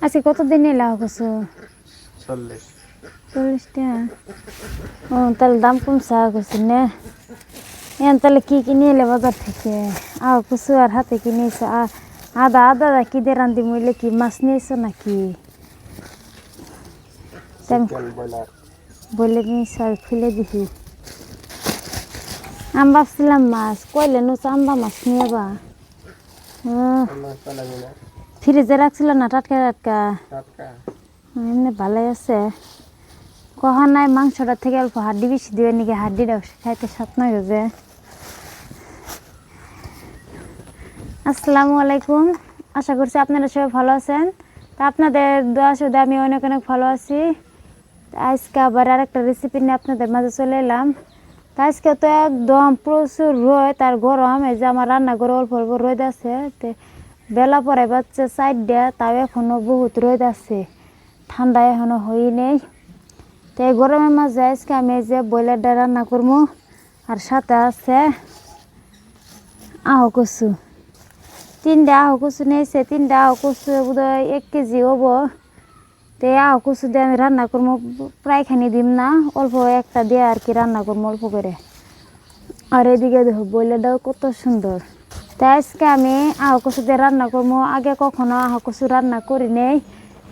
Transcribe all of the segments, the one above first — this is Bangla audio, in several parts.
আজকে কতদিন লাউ কচু? 40 টাকা। ও তাহলে দাম কমছে কচু না? এখন তাহলে কি কিনে এলে বাজার থেকে? কচু আর হাতে কিনেছে। আদা আদা কি দিয়ে রান্ধি মইলে কি মাছ নিয়েছো নাকি? বলে নিয়েছ আর খুলে দিহি। আমি ভাবছিলাম মাছ কইলে নুচ আম্বা মাছ নিয়ে বা ফ্রিজে রাখছিল না টাটকা টাটকা এমনি ভালোই আছে। কখন নাই মাংসটা থেকে অল্প হাড্ডি বেশি দিবে নাকি হাড্ডিটা খাইতে স্বাদ না গেছে। আসসালামু আলাইকুম, আশা করছি আপনারা সবাই ভালো আছেন। তা আপনাদের দোয়া শুধু আমি অনেক অনেক ভালো আছি। আজকে আবার আরেকটা রেসিপি নিয়ে আপনাদের মাঝে চলে এলাম। তা আজকে তো একদম প্রচুর রোদ আর গরম। এই যে আমার রান্নাঘরে অল্প অল্প রোদ আছে, বেলা পরে বাচ্চা 4টা, তাও এখনো বহুত রোদ আছে, ঠান্ডা এখনো হই নেই। তো এই গরমের মাঝে আজকে আমি এই যে ব্রয়লারটা রান্না করবো আর সাথে আছে আহ কচু। 3টা আহ কচু নিয়েছে, 3টা আহ কচু বোধহয় 1 কেজি হবো। তো আহ কচু দিয়ে আমি রান্না করবো, প্রায়খানি দিম না, অল্প একটা দিয়ে আর কি রান্না করবো অল্প করে। আর এদিকে দেখো ব্রয়লারটাও কত সুন্দর। তাই আজকে আমি আহ কচু দিয়ে রান্না করবো। আগে কখনো আহ কচু রান্না করি নেই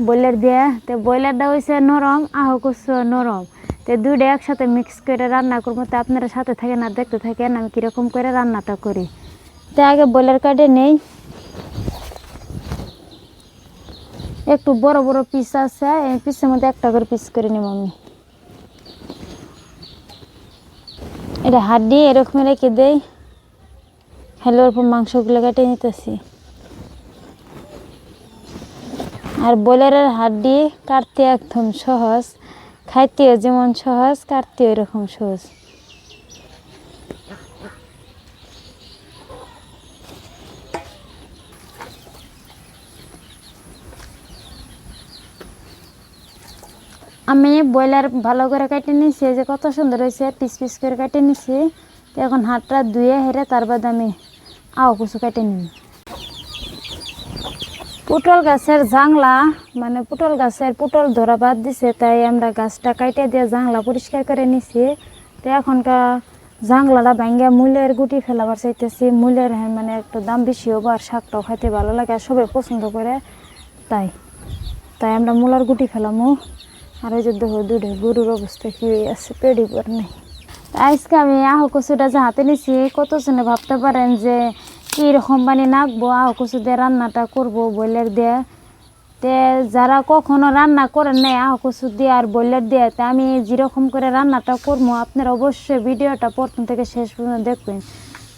ব্রয়লার দিয়ে। তো ব্রয়লারটা হয়েছে নরম, আহ কচু নরম, তো দুইটা একসাথে মিক্স করে রান্না করবো। তো আপনারা সাথে থাকেন আর দেখতে থাকেন আমি কীরকম করে রান্নাটা করি। তো আগে ব্রয়লার কাটে নেই, একটু বড় বড় পিস আছে, এই পিসের মধ্যে একটা করে পিস করে নেব আমি। এটা হাড্ডি এরকম রেখে দেই, হ্যালো অল্প মাংসগুলো কেটে নিতেছি। আর ব্রয়লারের হাড্ডি কাটতে একদম সহজ, খাইতেও যেমন সহজ, কাটতেও এরকম সহজ। আমি ব্রয়লার ভালো করে কেটে নিছি, যে কত সুন্দর হয়েছে, পিস পিস করে কেটে নিছি। তো এখন হাতটা ধুয়ে হেরে তার বাদ আমি আও কচু কেটে নিই। পটল গাছের জাংলা, মানে পটল গাছের পটল ধরা বাদ দিছে, তাই আমরা গাছটা কাটে দিয়ে জাংলা পরিষ্কার করে নিছি। তো এখনকার জাংলাটা ভাঙ্গা মূলের গুটি ফেলাবার চাইতেছি। মূলের মানে একটু দাম বেশি হবো আর শাকটাও খাইতে ভালো লাগে আর সবাই পছন্দ করে, তাই তাই আমরা মূলার গুটি ফেলামো। আর ওই যে দেখো দুটো গরুর অবস্থা কি আছে, পেড়ি পর নেই। আজকে আমি আহ কচুটা যে হাতে নিছি, কত জনে ভাবতে পারেন যে কীরকম বানি নাকবো আহ কচু দিয়ে রান্নাটা করবো ব্রয়লার দিয়ে। তে যারা কখনো রান্না করেন নাই আহ কচু দিয়ে আর ব্রয়লার দিয়ে, তা আমি যেরকম করে রান্নাটা করবো আপনারা অবশ্যই ভিডিওটা প্রথম থেকে শেষ পর্যন্ত দেখবেন,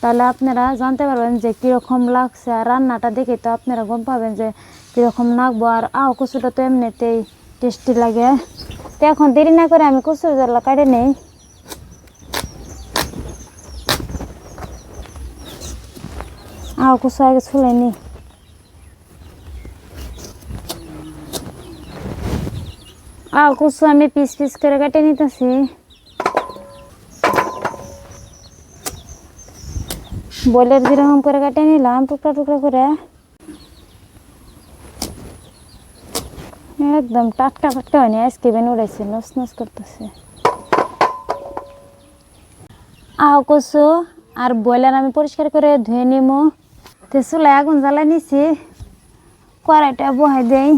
তাহলে আপনারা জানতে পারবেন যে কীরকম লাগছে। আর রান্নাটা দেখে তো আপনারা গম পাবেন যে কীরকম নাকবো। আর আহ কচুটা তো এমনিতেই টেস্টি লাগে। তো এখন দেরি না করে আমি কচুর জলা কাটে নেই। আহ কচু আগে ছুলে নি। আহ কচু আমি পিস পিস করে কেটে নিতেছি। ব্রয়লার যেরকম করে কেটে নিলাম টুকরা টুকরা করে, একদম টাটকা টাটকা হয়নি, আজকে বেন উড়াইছে, নস নস করতেছে। আহ কচু আর ব্রয়লার আমি পরিষ্কার করে ধুয়ে নিমো। তো চুলায় আগুন জ্বালাই নিছি, কড়াইটা বহাই দেই।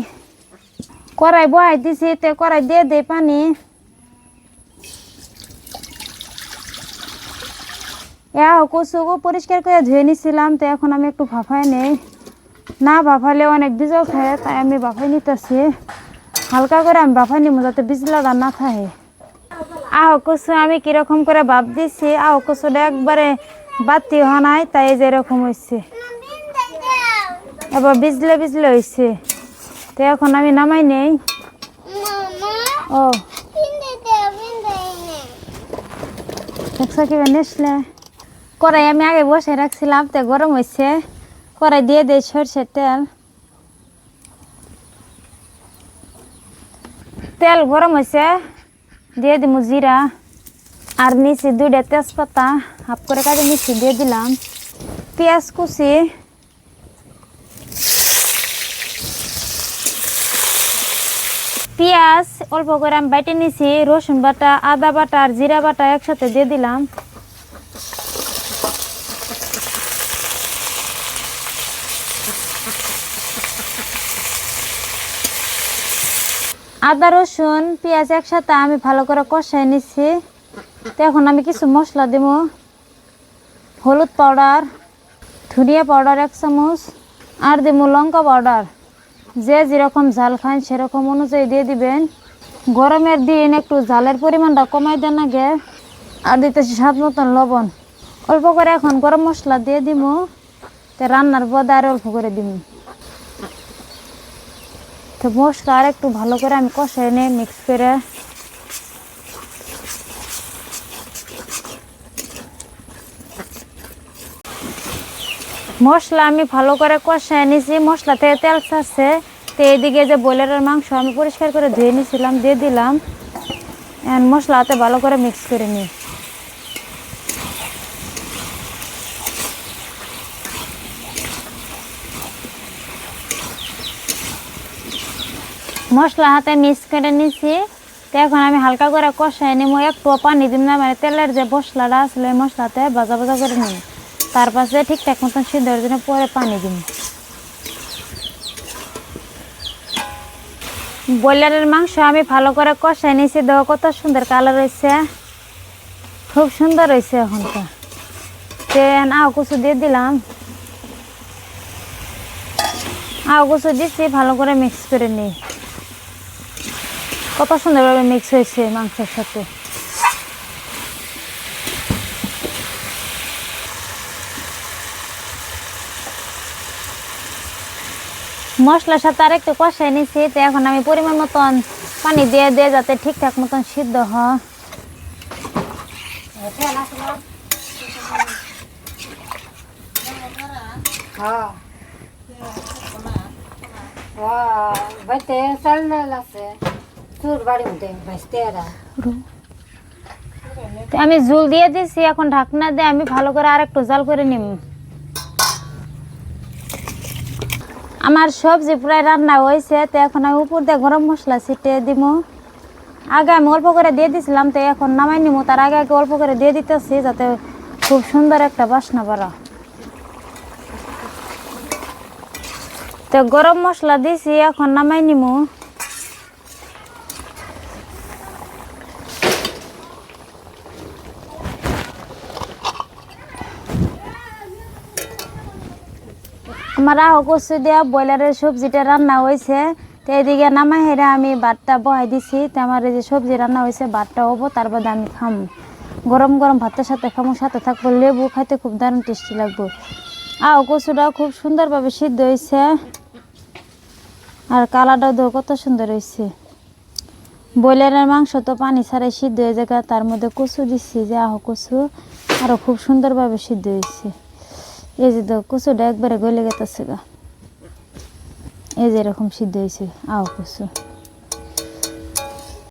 কড়াই বহাই দিছি, তো কড়াই দিয়ে দেই পানি। কচুকে পরিষ্কার করে ধুয়ে নিছিলাম, তো এখন আমি একটু ভাফাই নেই। না ভাফালে অনেক বিজল থাকে, তাই আমি ভাফাই নিতেছি। হালকা করে আমি ভাফাই নিব যাতে বিজলাটা না থাকে। কচু আমি কিরকম করে ভাপ দিছি, কচুটা একবারে বাতি হওয়া নাই, তাই যে এরকম হয়েছে, এবার বিজলে বিজলে হয়েছে। তো এখন আমি নামাই নেই। ও দেখছো কিভাবে নেসলে। কড়াই আমি আগে বসে রাখছিলাম, তো গরম হয়েছে, কড়াই দিয়ে দিই সরষের তেল। তেল গরম হয়েছে, দিয়ে দিব জিরা আর নিচে 2টা তেজপাতা হাফ করে কাটে নিচে দিয়ে দিলাম। পেঁয়াজ কুচি, পেঁয়াজ অল্প করে আমি বাইটে নিছি, রসুন বাটা, আদা বাটা আর জিরা বাটা একসাথে দিয়ে দিলাম। আদা রসুন পেঁয়াজ একসাথে আমি ভালো করে কষাই নিছি। তো এখন আমি কিছু মশলা দেব। হলুদ পাউডার, ধনিয়া পাউডার 1 চামচ, আর দেব লঙ্কা পাউডার। যে যেরকম ঝাল খান সেরকম অনুযায়ী দিয়ে দিবেন। গরমের দিন একটু ঝালের পরিমাণটা কমাই দেন আগে। আর দিতেছি স্বাদ মতন লবণ। অল্প করে এখন গরম মশলা দিয়ে দিব। তো রান্নার পদে আর অল্প করে দিব। তো মশলা আর একটু ভালো করে আমি কষাই নিয়ে মিক্স করে মশলা আমি ভালো করে কষাই নিছি। মশলা থেকে তেল ছাড়ছে। তো এইদিকে যে ব্রয়লারের মাংস আমি পরিষ্কার করে ধুয়ে নিয়েছিলাম দিয়ে দিলাম। মশলাতে ভালো করে মিক্স করে নিই। মশলা হাতে মিক্স করে নিছি। তো এখন আমি হালকা করে কষাই নিব। একটু পানি দিব না, মানে তেলের যে মশলাটা আসলে মশলাতে ভাজা ভাজা করে নিই। তার পাশে ঠিকঠাক মতন সিদ্ধ হওয়ার জন্য পরে পানি দিব। ব্রয়লারের মাংস আমি ভালো করে কষাই নিয়েছি। দেখো কত সুন্দর কালার হয়েছে, খুব সুন্দর হয়েছে। এখনটা আও কুচু দিয়ে দিলাম। আও কুচু দিচ্ছি, ভালো করে মিক্স করে নিই। কত সুন্দরভাবে মিক্স হয়েছে মাংসের সাথে। মশলার সাথে আর একটু কষাই নিছি। তো এখন আমি পরিমাণ মতন পানি দিয়ে দিয়ে যাতে ঠিকঠাক মতন সিদ্ধ হয়। আমি ঝোল দিয়ে দিছি। এখন ঢাকনা দিয়ে আমি ভালো করে আর একটু জাল করে নিব। আমার সবজি প্রায় রান্না হয়েছে। তো এখন আমি উপর দিয়ে গরম মশলা ছিটিয়ে দিব। আগে আমি অল্প করে দিয়ে দিছিলাম, তো এখন নামাই নিব। তার আগে আগে অল্প করে দিয়ে দিতেছি যাতে খুব সুন্দর একটা বাসনা বাড়া। তো গরম মশলা দিছি, এখন নামাই নিব। আমার আহ কচু দিয়া ব্রয়লারের সবজিটা রান্না হয়েছে। তো এদিকে নামাই হেরা আমি ভাতটা বহাই দিছি। তো আমার এই যে সবজি রান্না হয়েছে, ভাতটা হবো, তার বাদে আমি খাম। গরম গরম ভাতের সাথে খামো, সাথে থাকবো লেবু, খাইতে খুব দারুণ টেস্টি লাগবো। আহ কচুটাও খুব সুন্দরভাবে সিদ্ধ হয়েছে। আর কালারটাও দেখো কত সুন্দর হয়েছে। ব্রয়লারের মাংস তো পানি ছাড়াই সিদ্ধ হয়ে যায়। তার মধ্যে কচু দিচ্ছি, যে আহ কচু আরও খুব সুন্দরভাবে সিদ্ধ হয়েছে। এই যে দেখো কচুটা একবারে গলে গেছে গা। এই যে এরকম সিদ্ধ হয়েছে আহ কচু।